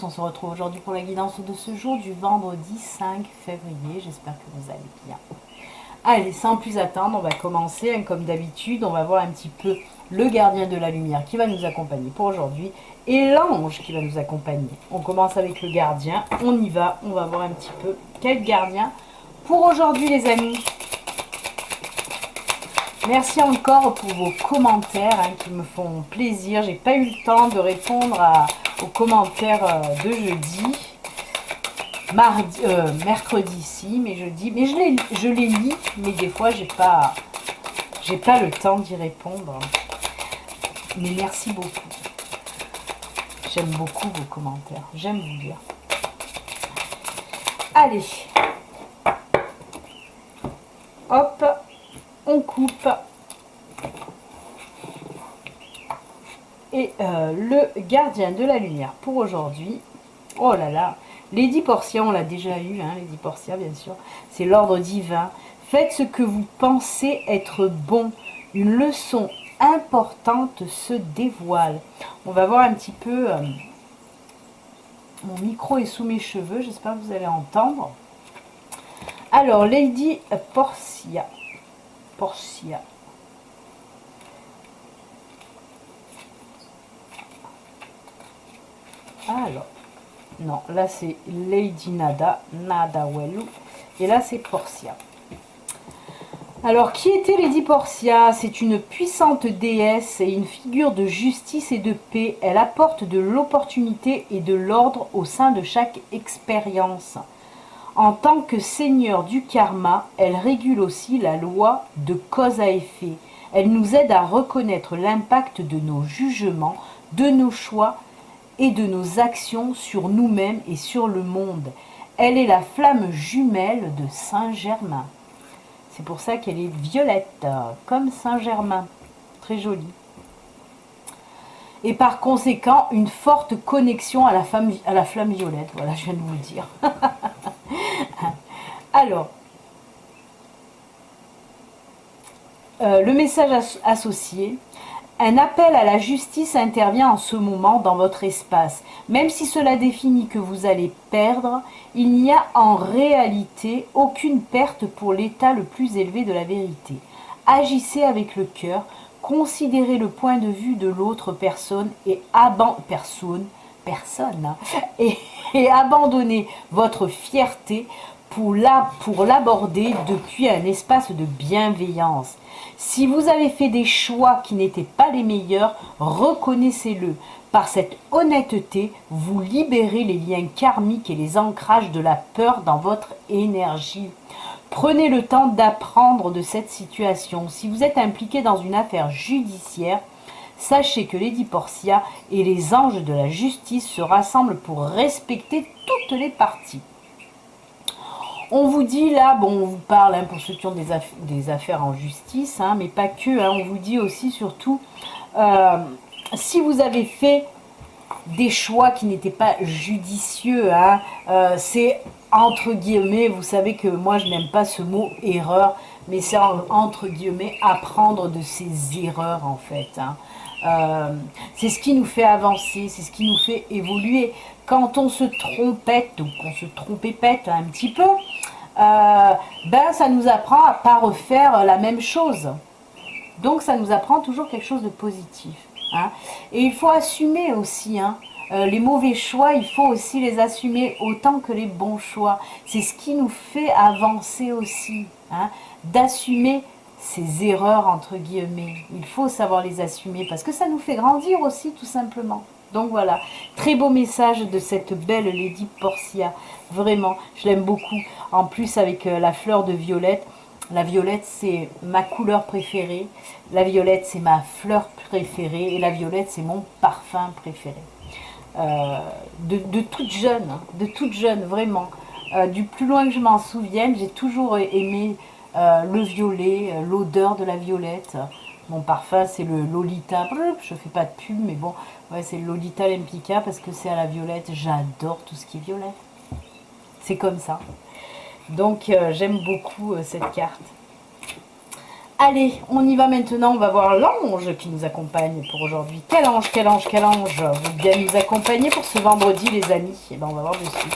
tous, on se retrouve aujourd'hui pour la guidance de ce jour du vendredi 5 février. J'espère que vous allez bien. Allez, sans plus attendre, on va commencer. Hein, comme d'habitude, on va voir un petit peu le gardien de la lumière qui va nous accompagner pour aujourd'hui et l'ange qui va nous accompagner. On commence avec le gardien, on y va, on va voir un petit peu quel gardien pour aujourd'hui les amis. Merci encore pour vos commentaires hein, qui me font plaisir. J'ai pas eu le temps de répondre aux commentaires de jeudi, mercredi ici, mais jeudi. Mais je les lis, mais des fois j'ai pas le temps d'y répondre. Mais merci beaucoup. J'aime beaucoup vos commentaires. J'aime vous lire. Allez. Hop. On coupe et le gardien de la lumière pour aujourd'hui. Oh là là, Lady Portia, on l'a déjà eu, hein, Lady Portia bien sûr. C'est l'ordre divin. Faites ce que vous pensez être bon. Une leçon importante se dévoile. On va voir un petit peu. Mon micro est sous mes cheveux, j'espère que vous allez entendre. Alors, Lady Portia. Alors, non, là c'est Lady Nadawelu, et là c'est Portia. Alors, qui était Lady Portia? C'est une puissante déesse et une figure de justice et de paix. Elle apporte de l'opportunité et de l'ordre au sein de chaque expérience. En tant que seigneur du karma, elle régule aussi la loi de cause à effet. Elle nous aide à reconnaître l'impact de nos jugements, de nos choix et de nos actions sur nous-mêmes et sur le monde. Elle est la flamme jumelle de Saint-Germain. C'est pour ça qu'elle est violette, comme Saint-Germain. Très jolie. Et par conséquent, une forte connexion à la flamme violette. Voilà, je viens de vous le dire. Alors, le message associé. Un appel à la justice intervient en ce moment dans votre espace. Même si cela définit que vous allez perdre, il n'y a en réalité aucune perte pour l'état le plus élevé de la vérité. Agissez avec le cœur, considérez le point de vue de l'autre personne et abandonnez votre fierté pour l'aborder depuis un espace de bienveillance. Si vous avez fait des choix qui n'étaient pas les meilleurs, reconnaissez-le. Par cette honnêteté, vous libérez les liens karmiques et les ancrages de la peur dans votre énergie. Prenez le temps d'apprendre de cette situation. Si vous êtes impliqué dans une affaire judiciaire, sachez que Lady Portia et les anges de la justice se rassemblent pour respecter toutes les parties. On vous dit là, bon, on vous parle hein, pour ceux qui ont des affaires en justice, hein, mais pas que, hein, on vous dit aussi surtout, si vous avez fait des choix qui n'étaient pas judicieux, hein, c'est entre guillemets, vous savez que moi je n'aime pas ce mot erreur, mais c'est entre guillemets apprendre de ses erreurs en fait. Hein. C'est ce qui nous fait avancer, c'est ce qui nous fait évoluer. Quand on se trompette, ou qu'on se trompépète un petit peu, ben ça nous apprend à ne pas refaire la même chose. Donc ça nous apprend toujours quelque chose de positif. Hein. Et il faut assumer aussi, hein, les mauvais choix, il faut aussi les assumer autant que les bons choix. C'est ce qui nous fait avancer aussi, hein, d'assumer ces erreurs entre guillemets. Il faut savoir les assumer parce que ça nous fait grandir aussi tout simplement. Donc voilà, très beau message de cette belle Lady Portia. Vraiment, je l'aime beaucoup. En plus avec la fleur de violette. La violette, c'est ma couleur préférée. La violette, c'est ma fleur préférée. Et la violette, c'est mon parfum préféré. De toute jeune, hein, de toute jeune, vraiment. Du plus loin que je m'en souvienne, j'ai toujours aimé le violet, l'odeur de la violette. Mon parfum, c'est le Lolita. Je fais pas de pub, mais bon, ouais, c'est le Lolita Lempicka parce que c'est à la violette. J'adore tout ce qui est violet. C'est comme ça. Donc, j'aime beaucoup cette carte. Allez, on y va maintenant, on va voir l'ange qui nous accompagne pour aujourd'hui. Quel ange, quel ange, quel ange vous bien nous accompagner pour ce vendredi, les amis? Et ben on va voir dessus.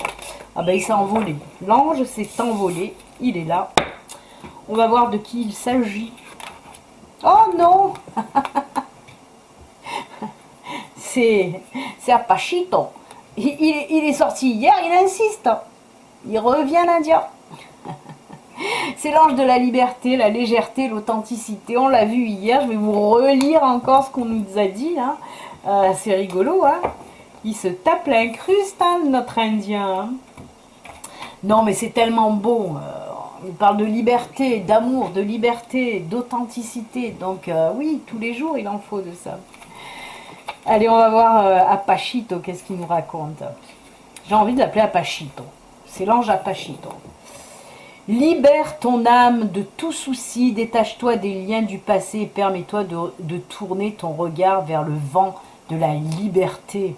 Ah ben il s'est envolé. L'ange s'est envolé, il est là. On va voir de qui il s'agit. Oh non! C'est Apachito. Il est sorti hier, il insiste. Il revient l'Indien. C'est l'ange de la liberté, la légèreté, l'authenticité. On l'a vu hier, je vais vous relire encore ce qu'on nous a dit. Hein. C'est rigolo, hein. Il se tape l'incruste, hein, notre Indien. Non, mais c'est tellement beau. On parle de liberté, d'amour, de liberté, d'authenticité. Donc oui, tous les jours, il en faut de ça. Allez, on va voir Apachito, qu'est-ce qu'il nous raconte. J'ai envie de l'appeler Apachito. C'est l'ange Apachito. Libère ton âme de tout souci, détache-toi des liens du passé et permets-toi de tourner ton regard vers le vent de la liberté.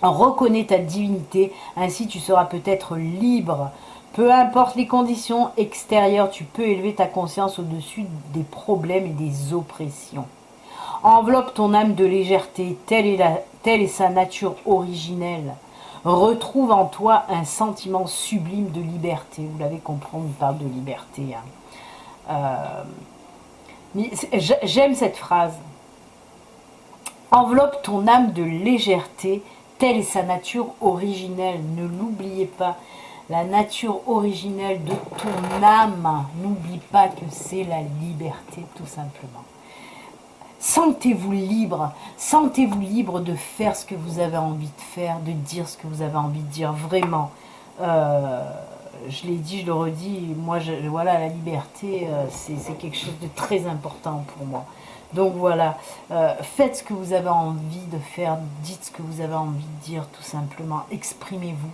Reconnais ta divinité, ainsi tu seras peut-être libre. Peu importe les conditions extérieures, tu peux élever ta conscience au-dessus des problèmes et des oppressions. Enveloppe ton âme de légèreté, telle est sa nature originelle. Retrouve en toi un sentiment sublime de liberté. Vous l'avez compris, on parle de liberté. Hein. J'aime cette phrase. Enveloppe ton âme de légèreté, telle est sa nature originelle. Ne l'oubliez pas. La nature originelle de ton âme, n'oublie pas que c'est la liberté, tout simplement. Sentez-vous libre de faire ce que vous avez envie de faire, de dire ce que vous avez envie de dire, vraiment. Je l'ai dit, je le redis, moi, voilà, la liberté, c'est quelque chose de très important pour moi. Donc voilà, faites ce que vous avez envie de faire, dites ce que vous avez envie de dire, tout simplement. Exprimez-vous.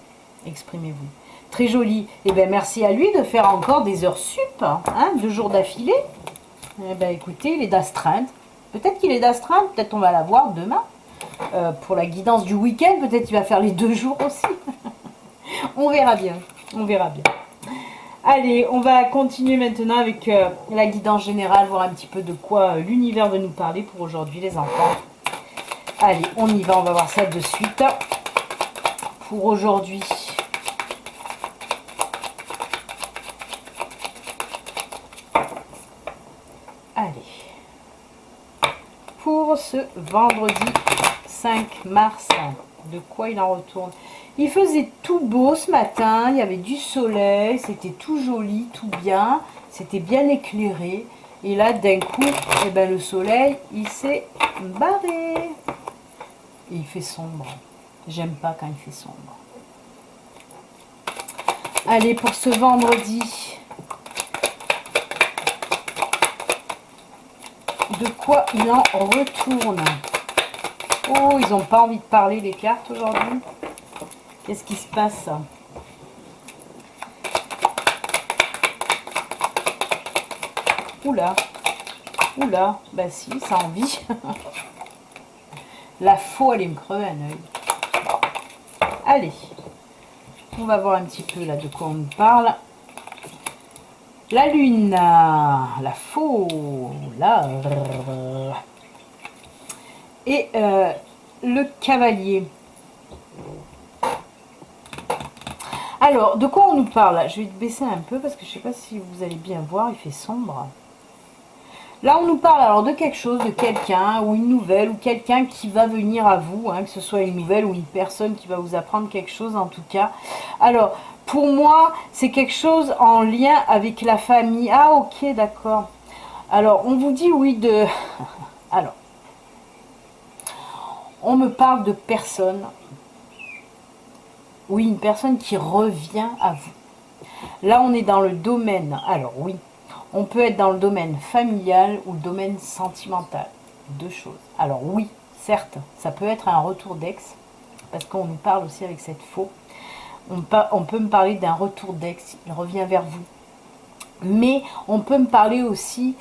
Très joli. Et bien merci à lui de faire encore des heures sup, hein, 2 jours d'affilée. Eh bien écoutez, il est d'astreinte. Peut-être qu'il est d'astreinte, peut-être on va la voir demain. Pour la guidance du week-end, peut-être qu'il va faire les 2 jours aussi. On verra bien, on verra bien. Allez, on va continuer maintenant avec la guidance générale, voir un petit peu de quoi l'univers veut nous parler pour aujourd'hui, les enfants. Allez, on y va, on va voir ça de suite. Pour aujourd'hui. Allez. Pour ce vendredi 5 mars, de quoi il en retourne? Il faisait tout beau ce matin, il y avait du soleil, c'était tout joli, tout bien, c'était bien éclairé. Et là, d'un coup, eh ben, le soleil, il s'est barré. Et il fait sombre. J'aime pas quand il fait sombre. Allez, pour ce vendredi, de quoi il en retourne? Oh, ils n'ont pas envie de parler, les cartes, aujourd'hui. Qu'est-ce qui se passe? Oula, oula, bah si, ça a envie. La faux, elle me crever un œil. Allez, on va voir un petit peu là de quoi on nous parle. La lune, la faux, là, et le cavalier. Alors, de quoi on nous parle? Je vais te baisser un peu parce que je ne sais pas si vous allez bien voir, il fait sombre. Là, on nous parle alors de quelque chose, de quelqu'un, ou une nouvelle, ou quelqu'un qui va venir à vous, hein, que ce soit une nouvelle ou une personne qui va vous apprendre quelque chose en tout cas. Alors, pour moi, c'est quelque chose en lien avec la famille. Ah, ok, d'accord. Alors, on vous dit oui de... Alors, on me parle de personne. Oui, une personne qui revient à vous. Là, on est dans le domaine. Alors, oui, on peut être dans le domaine familial ou le domaine sentimental. 2 choses. Alors, oui, certes, ça peut être un retour d'ex, parce qu'on nous parle aussi avec cette faux. On peut me parler d'un retour d'ex, il revient vers vous. Mais on peut me parler aussi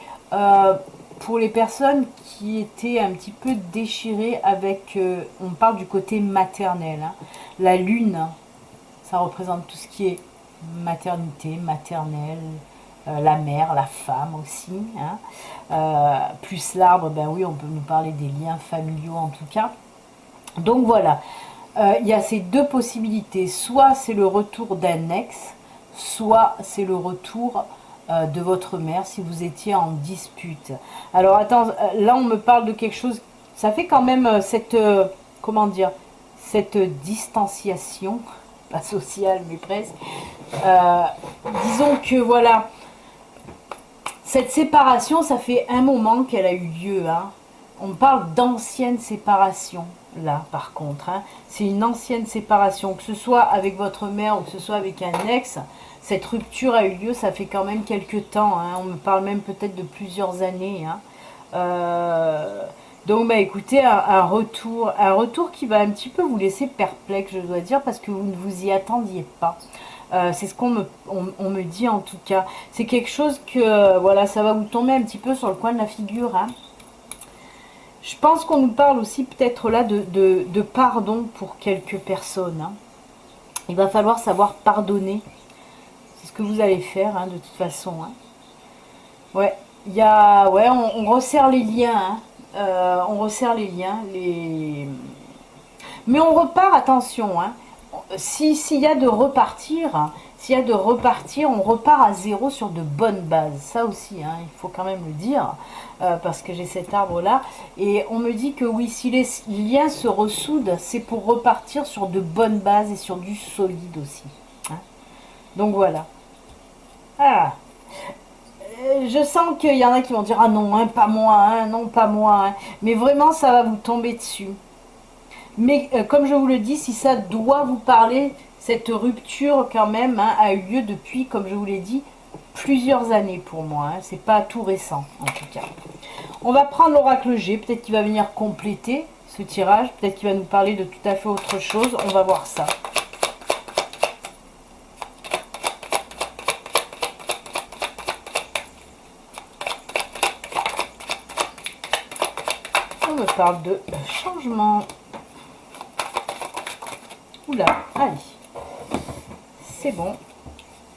pour les personnes qui étaient un petit peu déchirées avec, on parle du côté maternel. Hein. La lune, ça représente tout ce qui est maternité, maternelle, la mère, la femme aussi. Hein. Plus l'arbre, ben oui, on peut nous parler des liens familiaux en tout cas. Donc voilà, il y a ces deux possibilités. Soit c'est le retour d'un ex, soit c'est le retour de votre mère si vous étiez en dispute. Alors attends, là on me parle de quelque chose, ça fait quand même cette, comment dire, cette distanciation, pas sociale mais presque. Disons que voilà, cette séparation, ça fait un moment qu'elle a eu lieu. Hein. On parle d'ancienne séparation, là, par contre. Hein. C'est une ancienne séparation, que ce soit avec votre mère ou que ce soit avec un ex. Cette rupture a eu lieu, ça fait quand même quelques temps. Hein. On me parle même peut-être de plusieurs années. Hein. Donc, bah, écoutez, un retour qui va un petit peu vous laisser perplexe, je dois dire, parce que vous ne vous y attendiez pas. C'est ce qu'on me dit en tout cas. C'est quelque chose que, voilà, ça va vous tomber un petit peu sur le coin de la figure. Hein. Je pense qu'on nous parle aussi peut-être là de pardon pour quelques personnes. Hein. Il va falloir savoir pardonner. C'est ce que vous allez faire, hein, de toute façon. Hein. Ouais, ouais, on resserre les liens. Hein. On resserre les liens. Mais on repart, attention. Hein. S'il y a de repartir, on repart à zéro sur de bonnes bases. Ça aussi, hein, il faut quand même le dire, parce que j'ai cet arbre-là. Et on me dit que oui, si les liens se ressoudent, c'est pour repartir sur de bonnes bases et sur du solide aussi. Hein. Donc voilà. Ah. Je sens qu'il y en a qui vont dire « Ah non, hein, pas moi, hein, non, pas moi. Hein. » Mais vraiment, ça va vous tomber dessus. Mais comme je vous le dis, si ça doit vous parler, cette rupture quand même hein, a eu lieu depuis, comme je vous l'ai dit, plusieurs années pour moi. Hein. C'est pas tout récent en tout cas. On va prendre l'oracle G, peut-être qu'il va venir compléter ce tirage, peut-être qu'il va nous parler de tout à fait autre chose. On va voir ça. On me parle de changement. Oula, allez. C'est bon.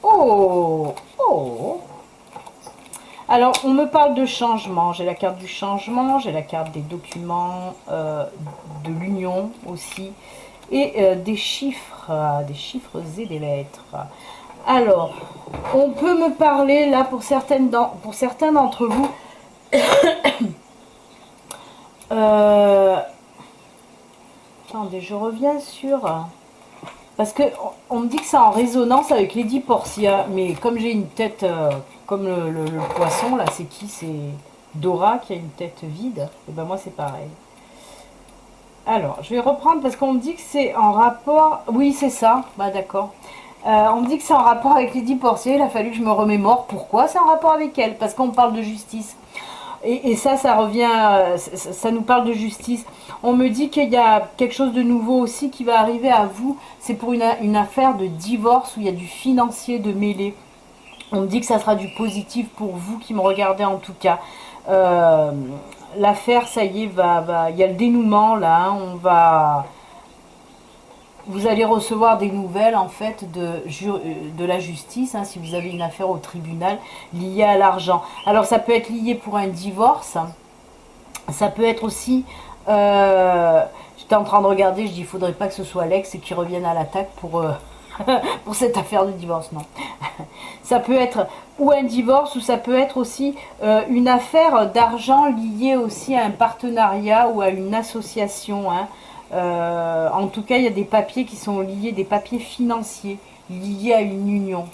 Oh, oh. Alors, on me parle de changement. J'ai la carte du changement, j'ai la carte des documents, de l'union aussi, et des chiffres et des lettres. Alors, on peut me parler, là, pour certains d'entre vous, attendez, je reviens sur... Parce que on me dit que c'est en résonance avec Lady Portia, mais comme j'ai une tête comme le poisson, là, c'est qui? C'est Dora qui a une tête vide. Et ben moi c'est pareil. Alors, je vais reprendre parce qu'on me dit que c'est en rapport... Oui, c'est ça. Bah d'accord. On me dit que c'est en rapport avec Lady Portia. Il a fallu que je me remémore. Pourquoi c'est en rapport avec elle? Parce qu'on parle de justice. Et ça revient, ça nous parle de justice. On me dit qu'il y a quelque chose de nouveau aussi qui va arriver à vous. C'est pour une affaire de divorce où il y a du financier de mêlé. On me dit que ça sera du positif pour vous qui me regardez en tout cas. L'affaire, ça y est, il y a le dénouement là. Hein, vous allez recevoir des nouvelles en fait de la justice, hein, si vous avez une affaire au tribunal liée à l'argent. Alors ça peut être lié pour un divorce, ça peut être aussi, j'étais en train de regarder, je dis il faudrait pas que ce soit l'ex et qu'il revienne à l'attaque pour cette affaire de divorce, non. Ça peut être ou un divorce ou ça peut être aussi une affaire d'argent liée aussi à un partenariat ou à une association, hein. En tout cas, il y a des papiers qui sont liés, des papiers financiers liés à une union,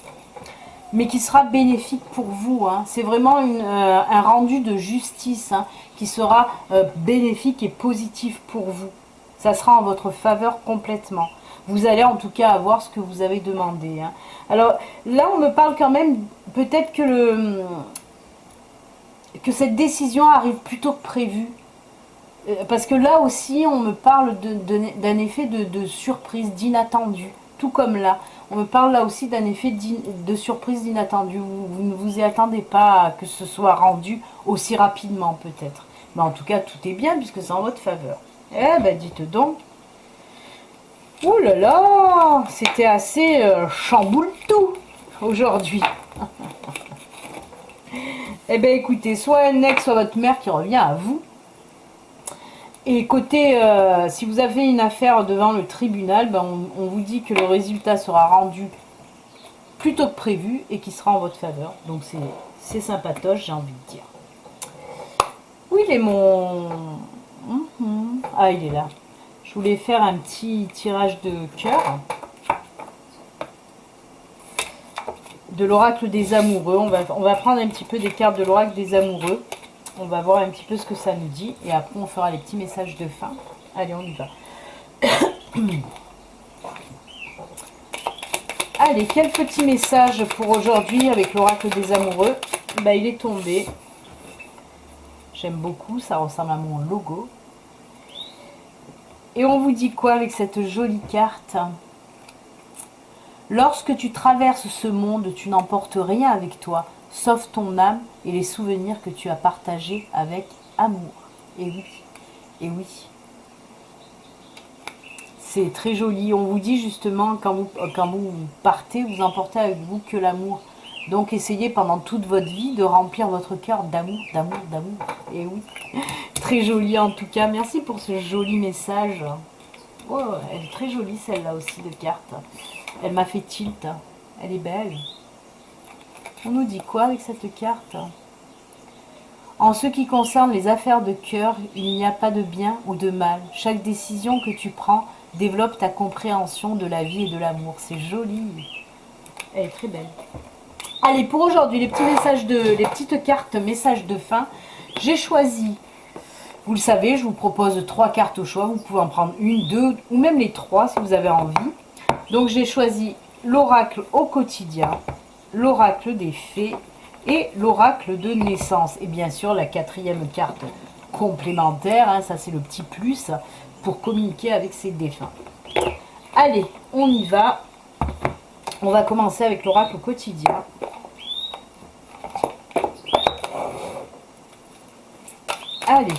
mais qui sera bénéfique pour vous. Hein. C'est vraiment un rendu de justice hein, qui sera bénéfique et positif pour vous. Ça sera en votre faveur complètement. Vous allez en tout cas avoir ce que vous avez demandé. Hein. Alors là, on me parle quand même, peut-être que cette décision arrive plus tôt que prévu. Parce que là aussi, on me parle d'un effet de surprise, d'inattendu. Tout comme là. On me parle là aussi d'un effet de surprise, d'inattendu. Vous ne vous y attendez pas à que ce soit rendu aussi rapidement peut-être. Mais en tout cas, tout est bien puisque c'est en votre faveur. Eh ben, dites donc. Ouh là là, c'était assez chamboule tout aujourd'hui. Eh bien écoutez, soit un ex, soit votre mère qui revient à vous. Et côté, si vous avez une affaire devant le tribunal, ben on vous dit que le résultat sera rendu plus tôt que prévu et qui sera en votre faveur. Donc c'est sympatoche, j'ai envie de dire. Oui, il est mon... Ah, il est là. Je voulais faire un petit tirage de cœur. De l'oracle des amoureux. On va prendre un petit peu des cartes de l'oracle des amoureux. On va voir un petit peu ce que ça nous dit. Et après, on fera les petits messages de fin. Allez, on y va. Allez, quel petit message pour aujourd'hui avec l'oracle des amoureux? Bah, il est tombé. J'aime beaucoup, ça ressemble à mon logo. Et on vous dit quoi avec cette jolie carte? Lorsque tu traverses ce monde, tu n'emportes rien avec toi, sauf ton âme et les souvenirs que tu as partagés avec amour. Et oui, et oui. C'est très joli. On vous dit justement, quand vous partez, vous emportez avec vous que l'amour. Donc essayez pendant toute votre vie de remplir votre cœur d'amour, d'amour, d'amour. Et oui, très joli en tout cas. Merci pour ce joli message. Oh, elle est très jolie celle-là aussi de carte. Elle m'a fait tilt. Elle est belle. On nous dit quoi avec cette carte? En ce qui concerne les affaires de cœur, il n'y a pas de bien ou de mal. Chaque décision que tu prends développe ta compréhension de la vie et de l'amour. C'est joli. Elle est très belle. Allez, pour aujourd'hui, les petites cartes messages de fin. J'ai choisi, vous le savez, je vous propose 3 cartes au choix. Vous pouvez en prendre une, 2 ou même les 3 si vous avez envie. Donc j'ai choisi l'oracle au quotidien, l'oracle des fées et l'oracle de naissance. Et bien sûr la 4e carte complémentaire, hein, ça c'est le petit plus pour communiquer avec ses défunts. Allez, on y va. On va commencer avec l'oracle au quotidien. Allez.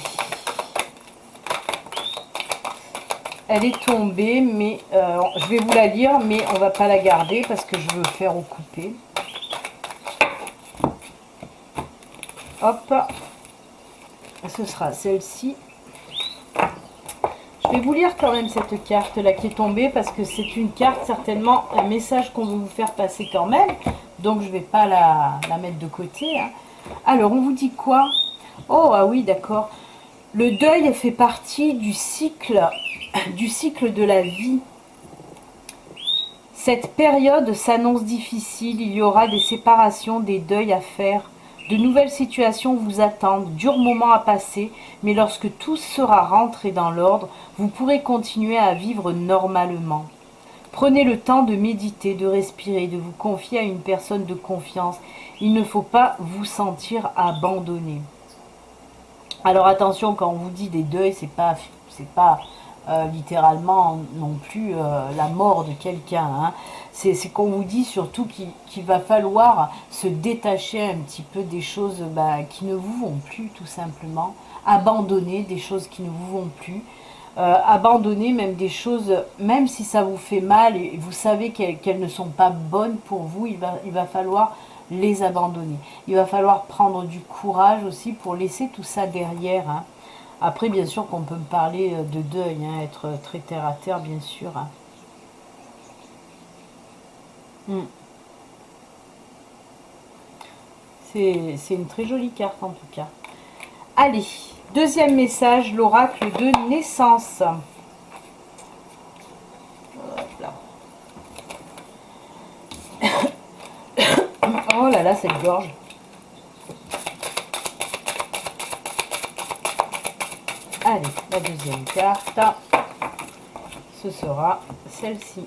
Elle est tombée, mais je vais vous la lire, mais on va pas la garder parce que je veux faire au coupé. Hop. Ce sera celle-ci. Je vais vous lire quand même cette carte-là qui est tombée parce que c'est une carte, certainement, un message qu'on veut vous faire passer quand même. Donc, je ne vais pas la mettre de côté. Hein. Alors, on vous dit quoi? Oh, ah oui, d'accord. Le deuil fait partie du cycle de la vie. Cette période s'annonce difficile, il y aura des séparations, des deuils à faire, de nouvelles situations vous attendent, durs moments à passer, mais lorsque tout sera rentré dans l'ordre, vous pourrez continuer à vivre normalement. Prenez le temps de méditer, de respirer, de vous confier à une personne de confiance. Il ne faut pas vous sentir abandonné. Alors attention, quand on vous dit des deuils, c'est pas littéralement non plus la mort de quelqu'un. Hein. C'est qu'on vous dit surtout qu'il va falloir se détacher un petit peu des choses qui ne vous vont plus, tout simplement. Abandonner des choses qui ne vous vont plus. Abandonner même des choses, même si ça vous fait mal et vous savez qu'elles ne sont pas bonnes pour vous, il va falloir les abandonner. Il va falloir prendre du courage aussi pour laisser tout ça derrière. Hein. Après, bien sûr qu'on peut me parler de deuil, hein, être très terre à terre, bien sûr. Hein. C'est une très jolie carte en tout cas. Allez, deuxième message, l'oracle de naissance. Hop là. Oh là là, cette gorge. Allez, la deuxième carte, ce sera celle-ci.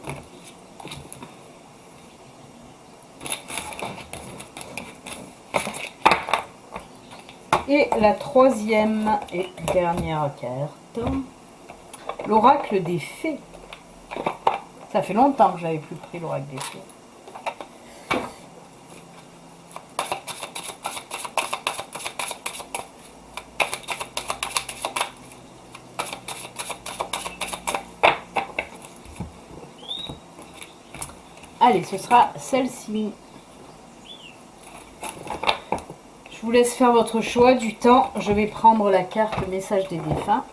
Et la troisième et dernière carte, l'oracle des fées. Ça fait longtemps que j'avais plus pris l'oracle des fées. Allez, ce sera celle-ci. Je vous laisse faire votre choix du temps. Je vais prendre la carte message des défunts.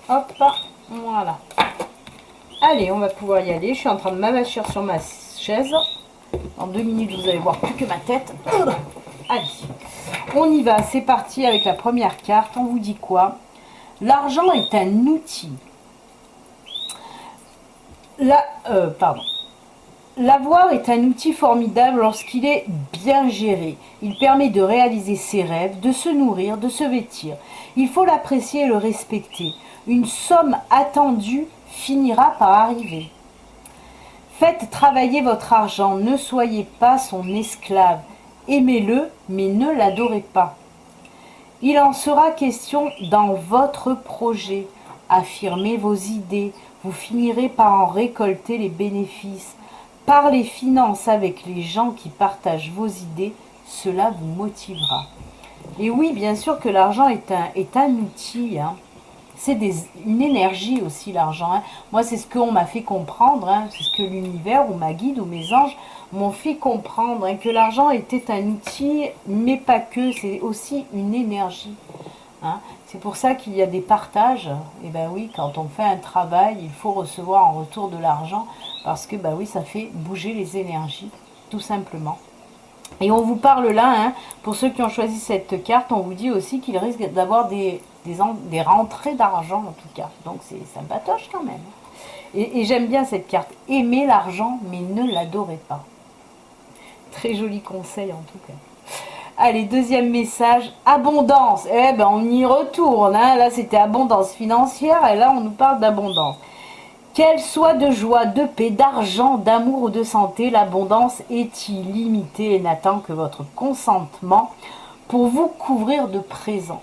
Hop, voilà. Allez, on va pouvoir y aller. Je suis en train de m'amasser sur ma chaise. En 2 minutes, vous allez voir plus que ma tête. Allez, on y va. C'est parti avec la première carte. On vous dit quoi? L'argent est un outil. L'avoir est un outil formidable lorsqu'il est bien géré. Il permet de réaliser ses rêves, de se nourrir, de se vêtir. Il faut l'apprécier et le respecter. Une somme attendue finira par arriver. Faites travailler votre argent, ne soyez pas son esclave. Aimez-le, mais ne l'adorez pas. Il en sera question dans votre projet. Affirmez vos idées, vous finirez par en récolter les bénéfices. Parlez finances avec les gens qui partagent vos idées, cela vous motivera. Et oui, bien sûr que l'argent est un outil, hein. C'est une énergie aussi, l'argent, hein. Moi, c'est ce qu'on m'a fait comprendre, hein. C'est ce que l'univers ou ma guide ou mes anges m'ont fait comprendre, hein, que l'argent était un outil, mais pas que, c'est aussi une énergie, hein. C'est pour ça qu'il y a des partages. Et ben oui, quand on fait un travail, il faut recevoir en retour de l'argent, parce que ben oui, ça fait bouger les énergies, tout simplement. Et on vous parle là, hein, pour ceux qui ont choisi cette carte, on vous dit aussi qu'il risque d'avoir des rentrées d'argent en tout cas. Donc c'est sympatoche quand même. Et j'aime bien cette carte. Aimez l'argent, mais ne l'adorez pas. Très joli conseil en tout cas. Allez, deuxième message, abondance. Eh ben on y retourne, hein. Là c'était abondance financière et là on nous parle d'abondance. Qu'elle soit de joie, de paix, d'argent, d'amour ou de santé, l'abondance est illimitée et n'attend que votre consentement pour vous couvrir de présents.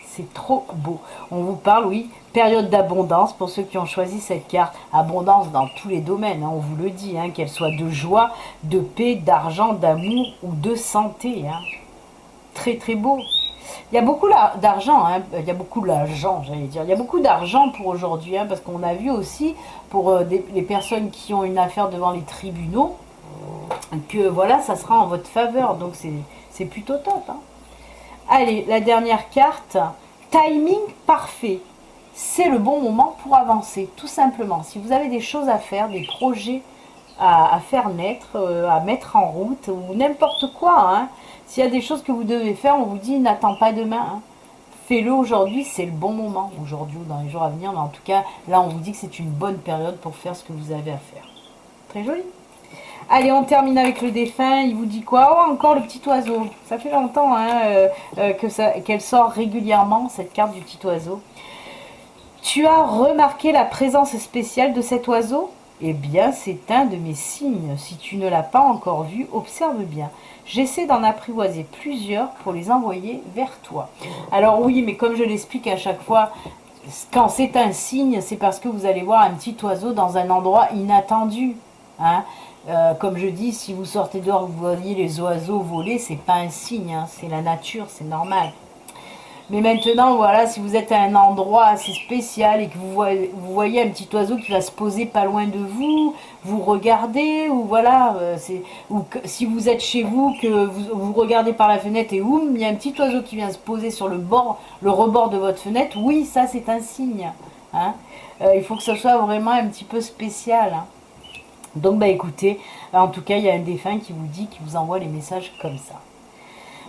C'est trop beau. On vous parle, oui, période d'abondance pour ceux qui ont choisi cette carte. Abondance dans tous les domaines, hein, on vous le dit, hein, qu'elle soit de joie, de paix, d'argent, d'amour ou de santé. Hein. Très très beau. Il y a beaucoup d'argent, hein, il y a beaucoup d'argent, j'allais dire. Il y a beaucoup d'argent pour aujourd'hui, hein, parce qu'on a vu aussi, pour les personnes qui ont une affaire devant les tribunaux, que voilà, ça sera en votre faveur. Donc c'est plutôt top. Hein. Allez, la dernière carte, timing parfait. C'est le bon moment pour avancer, tout simplement. Si vous avez des choses à faire, des projets à faire naître, à mettre en route, ou n'importe quoi, hein. S'il y a des choses que vous devez faire, on vous dit n'attends pas demain. Hein. Fais-le aujourd'hui, c'est le bon moment. Aujourd'hui ou dans les jours à venir, mais en tout cas, là on vous dit que c'est une bonne période pour faire ce que vous avez à faire. Très joli. Allez, on termine avec le défunt. Il vous dit quoi? Oh, encore le petit oiseau. Ça fait longtemps, hein, qu'elle sort régulièrement, cette carte du petit oiseau. Tu as remarqué la présence spéciale de cet oiseau? Eh bien, c'est un de mes signes. Si tu ne l'as pas encore vu, observe bien. J'essaie d'en apprivoiser plusieurs pour les envoyer vers toi. Alors oui, mais comme je l'explique à chaque fois, quand c'est un signe, c'est parce que vous allez voir un petit oiseau dans un endroit inattendu. Hein. Comme je dis, si vous sortez dehors, vous voyez les oiseaux voler, c'est pas un signe, hein, c'est la nature, c'est normal. Mais maintenant, voilà, si vous êtes à un endroit assez spécial et que vous voyez un petit oiseau qui va se poser pas loin de vous, vous regardez, ou voilà, si vous êtes chez vous, que vous regardez par la fenêtre et oum, il y a un petit oiseau qui vient se poser sur le rebord de votre fenêtre, oui, ça c'est un signe. Hein. Il faut que ce soit vraiment un petit peu spécial. Hein. Donc, bah écoutez, en tout cas, il y a un défunt qui vous dit, qui vous envoie les messages comme ça.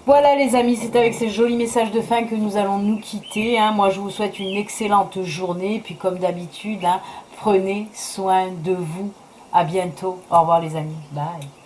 Voilà les amis, c'est avec ces jolis messages de fin que nous allons nous quitter. Hein. Moi, je vous souhaite une excellente journée. Puis comme d'habitude, hein, prenez soin de vous. À bientôt. Au revoir les amis. Bye.